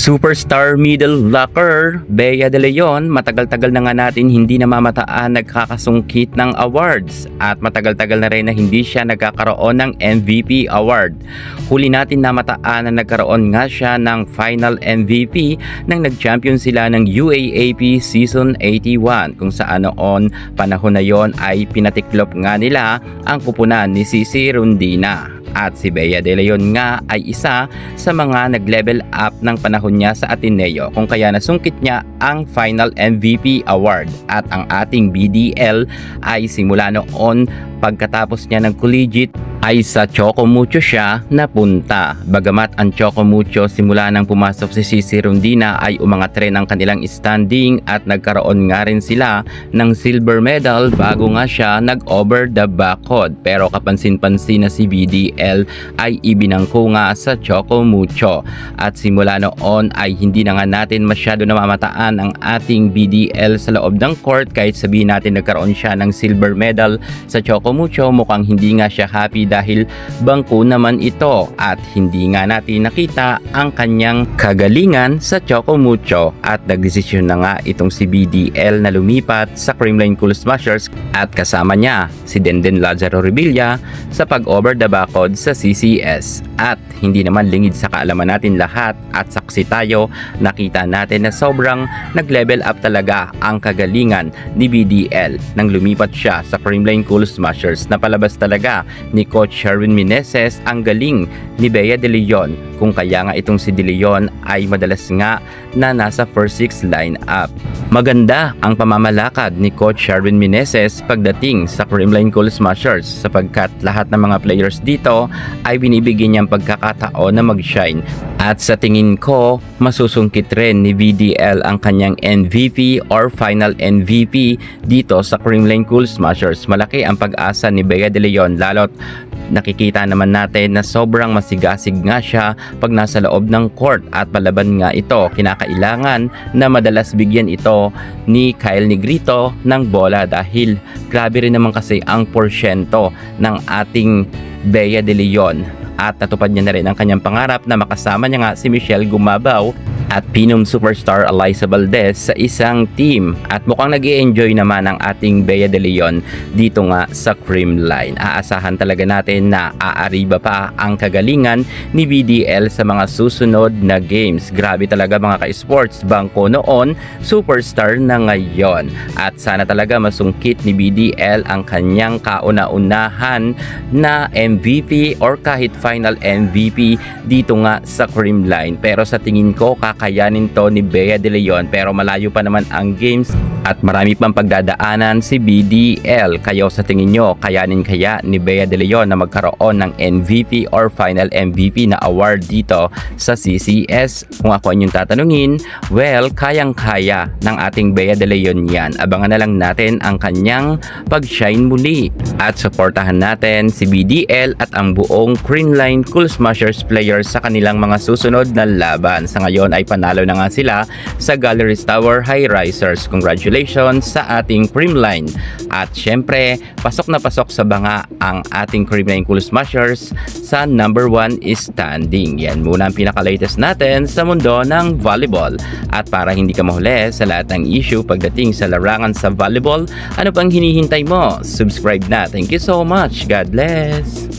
Superstar middle blocker, Bea De Leon, matagal-tagal na nga natin hindi namamataan nagkakasungkit ng awards at matagal-tagal na rin na hindi siya nagkakaroon ng MVP award. Huli natin namataan na nagkaroon nga siya ng final MVP nang nag-champion sila ng UAAP Season 81 kung saan noon panahon na yon ay pinatiklop nga nila ang kupunan ni Cici Rondina. At si Bea De Leon nga ay isa sa mga nag-level up ng panahon niya sa Ateneo kung kaya nasungkit niya ang final MVP award. At ang ating BDL ay simula noon pagkatapos niya ng collegiate ay sa Choco Mucho siya napunta. Bagamat ang Choco Mucho simula nang pumasok si Cici Rondina ay umangat rin ang kanilang standing at nagkaroon nga rin sila ng silver medal bago nga siya nag-over the backhood. Pero kapansin-pansin na si BDL ay ibinangko nga sa Choco Mucho. At simula noon ay hindi na nga natin masyado namamataan ang ating BDL sa loob ng court kahit sabihin natin nagkaroon siya ng silver medal sa Choco Mucho. Mukhang hindi nga siya happy dahil bangko naman ito at hindi nga natin nakita ang kanyang kagalingan sa Choco Mucho at nagdesisyon na nga itong si BDL na lumipat sa Creamline Cool Smashers at kasama niya si Denden Lazaro Revilla sa pag-over the backhood sa CCS. At hindi naman lingid sa kaalaman natin lahat at saksi tayo, nakita natin na sobrang nag-level up talaga ang kagalingan ni BDL nang lumipat siya sa Creamline Cool Smashers. Napalabas talaga ni Coach Sherwin Meneses ang galing ni Bea De Leon kung kaya nga itong si De Leon ay madalas nga na nasa first six lineup. Maganda ang pamamalakad ni Coach Sherwin Meneses pagdating sa Creamline Cool Smashers sapagkat lahat ng mga players dito ay binibigyan niyang pagkakataon na mag-shine. At sa tingin ko, masusungkit rin ni BDL ang kanyang MVP or final MVP dito sa Creamline Cool Smashers. Malaki ang pag-asa ni Bea De Leon lalo't nakikita naman natin na sobrang masigasig nga siya pag nasa loob ng court at palaban nga ito. Kinakailangan na madalas bigyan ito ni Kyle Negrito ng bola dahil grabe rin naman kasi ang porsyento ng ating Bea De Leon. At natupad niya na rin ang kanyang pangarap na makasama niya nga si Michelle Gumabaw at Pinom Superstar Eliza Valdez sa isang team. At mukhang nag-i-enjoy naman ang ating Bea De Leon dito nga sa Creamline. Aasahan talaga natin na aariba pa ang kagalingan ni BDL sa mga susunod na games. Grabe talaga mga ka-sports, bangko noon, superstar na ngayon. At sana talaga masungkit ni BDL ang kanyang kauna-unahan na MVP or kahit final MVP dito nga sa Creamline. Pero sa tingin ko kakayanin to ni Bea De Leon pero malayo pa naman ang games at marami pang pagdadaanan si BDL. Kayo sa tingin nyo, kayanin kaya ni Bea De Leon na magkaroon ng MVP or final MVP na award dito sa CCS? Kung ako inyong tatanungin, well, kayang-kaya ng ating Bea De Leon yan. Abangan na lang natin ang kanyang pag-shine muli at supportahan natin si BDL at ang buong Creamline Cool Smashers players sa kanilang mga susunod na laban. Sa ngayon ay panalo na nga sila sa Galleries Tower High Risers. Congratulations sa ating Creamline. At syempre, pasok na pasok sa banga ang ating Creamline Cool Smashers sa number 1 standing. Yan muna ang pinaka-latest natin sa mundo ng volleyball. At para hindi ka mahuli sa lahat ng issue pagdating sa larangan sa volleyball, ano pang hinihintay mo? Subscribe na. Thank you so much. God bless.